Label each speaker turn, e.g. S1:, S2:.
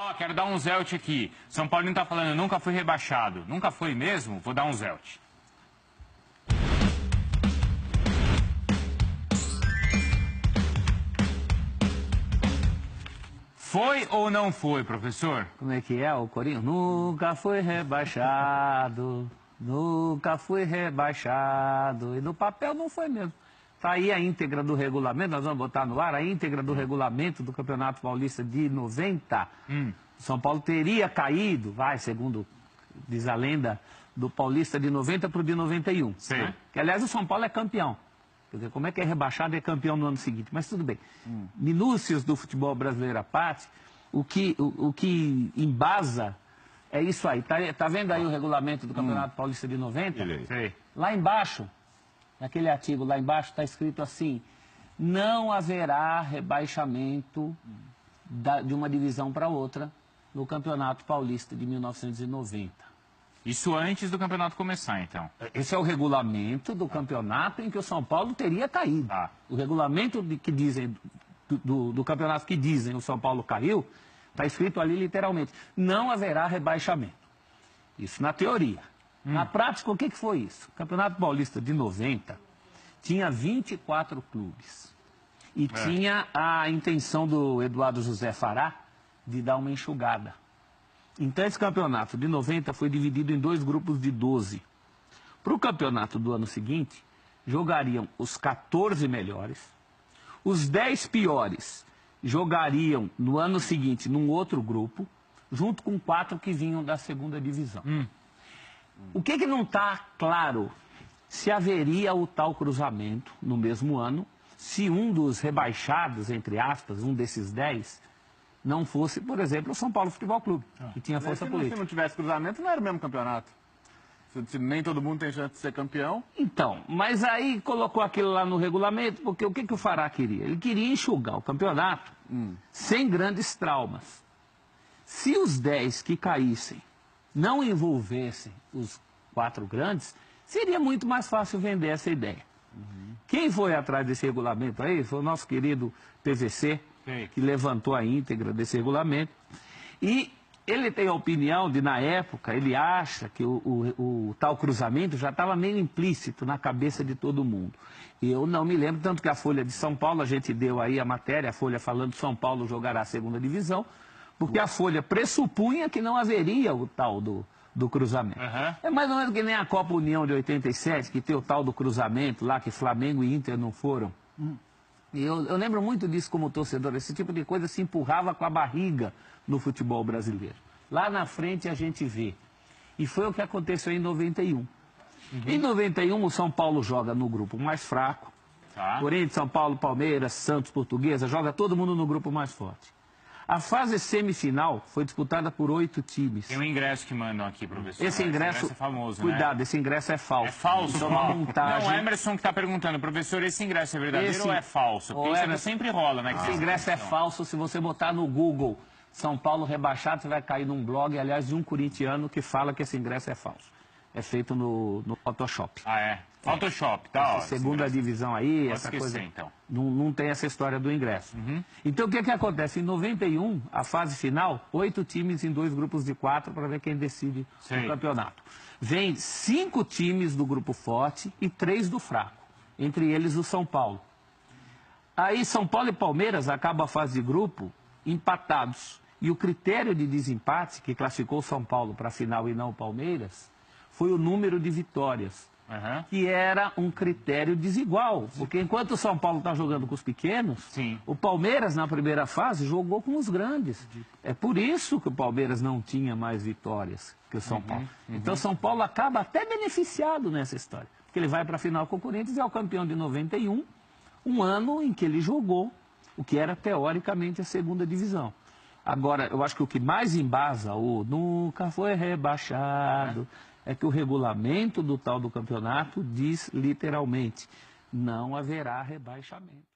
S1: Ó, quero dar um zelt aqui. São Paulo não tá falando, eu nunca fui rebaixado. Nunca foi mesmo? Vou dar um zelt. Foi ou não foi, professor?
S2: Como é que é o corinho? Nunca foi rebaixado, nunca foi rebaixado. E no papel não foi mesmo. Está aí a íntegra do regulamento, nós vamos botar no ar, a íntegra do regulamento do Campeonato Paulista de 90. São Paulo teria caído, segundo diz a lenda, do Paulista de 90 para o de 91.
S1: Sim.
S2: Né? Que, aliás, o São Paulo é campeão. Quer dizer, como é que é rebaixado e é campeão no ano seguinte? Mas tudo bem. Minúcias do futebol brasileiro à parte, o que embasa é isso aí. Tá vendo aí o regulamento do Campeonato Paulista de 90?
S1: Sei.
S2: Lá embaixo, naquele artigo lá embaixo, está escrito assim: não haverá rebaixamento de uma divisão para outra no Campeonato Paulista de 1990.
S1: Isso antes do campeonato começar, então.
S2: Esse é o regulamento do campeonato em que o São Paulo teria caído. O regulamento que dizem, do campeonato que dizem o São Paulo caiu, está escrito ali literalmente: não haverá rebaixamento. Isso na teoria. Na prática, o que foi isso? O Campeonato Paulista de 90 tinha 24 clubes. E tinha a intenção do Eduardo José Fará de dar uma enxugada. Então, esse campeonato de 90 foi dividido em 2 grupos de 12. Para o campeonato do ano seguinte, jogariam os 14 melhores. Os 10 piores jogariam no ano seguinte num outro grupo, junto com 4 que vinham da segunda divisão. O que não está claro? Se haveria o tal cruzamento no mesmo ano, se um dos rebaixados, entre aspas, um desses 10... não fosse, por exemplo, o São Paulo Futebol Clube, que tinha força política.
S3: Se não tivesse cruzamento, não era o mesmo campeonato. Se nem todo mundo tem chance de ser campeão.
S2: Então, mas aí colocou aquilo lá no regulamento, porque o que o Fará queria? Ele queria enxugar o campeonato sem grandes traumas. Se os 10 que caíssem não envolvessem os 4 grandes, seria muito mais fácil vender essa ideia. Quem foi atrás desse regulamento aí foi o nosso querido PVC, que levantou a íntegra desse regulamento. E ele tem a opinião de, na época, ele acha que o tal cruzamento já estava meio implícito na cabeça de todo mundo. Eu não me lembro, tanto que a Folha de São Paulo, a gente deu aí a matéria, a Folha falando que São Paulo jogará a segunda divisão, porque a Folha pressupunha que não haveria o tal do cruzamento. É mais ou menos que nem a Copa União de 87, que tem o tal do cruzamento lá, que Flamengo e Inter não foram. Eu lembro muito disso como torcedor. Esse tipo de coisa se empurrava com a barriga no futebol brasileiro. Lá na frente a gente vê. E foi o que aconteceu em 91. Em 91 o São Paulo joga no grupo mais fraco. Corinthians, São Paulo, Palmeiras, Santos, Portuguesa, joga todo mundo no grupo mais forte. A fase semifinal foi disputada por 8 times.
S1: Tem um ingresso que mandam aqui, professor.
S2: Esse ingresso
S1: é famoso,
S2: cuidado,
S1: né?
S2: esse ingresso é falso.
S1: É falso?
S2: Isso é uma montagem.
S1: Não, o Emerson que está perguntando, professor, esse ingresso é verdadeiro ou é falso? Porque isso sempre rola, né?
S2: Esse ingresso é falso. Se você botar no Google São Paulo rebaixado, você vai cair num blog, aliás, de um corintiano que fala que esse ingresso é falso. É feito no Photoshop.
S1: Photoshop, tá?
S2: Segunda divisão aí, essa coisa.
S1: Então.
S2: Não tem essa história do ingresso. Então, o que acontece? Em 91, a fase final, 8 times em 2 grupos de 4 para ver quem decide o campeonato. Vem 5 times do grupo forte e 3 do fraco. Entre eles, o São Paulo. Aí, São Paulo e Palmeiras acabam a fase de grupo empatados. E o critério de desempate, que classificou o São Paulo para a final e não o Palmeiras, foi o número de vitórias. Que era um critério desigual, porque enquanto o São Paulo está jogando com os pequenos, o Palmeiras na primeira fase jogou com os grandes. É por isso que o Palmeiras não tinha mais vitórias que o São Paulo. Então o São Paulo acaba até beneficiado nessa história, porque ele vai para a final com o Corinthians e é o campeão de 91, um ano em que ele jogou o que era teoricamente a segunda divisão. Agora, eu acho que o que mais embasa o nunca foi rebaixado é que o regulamento do tal do campeonato diz literalmente: não haverá rebaixamento.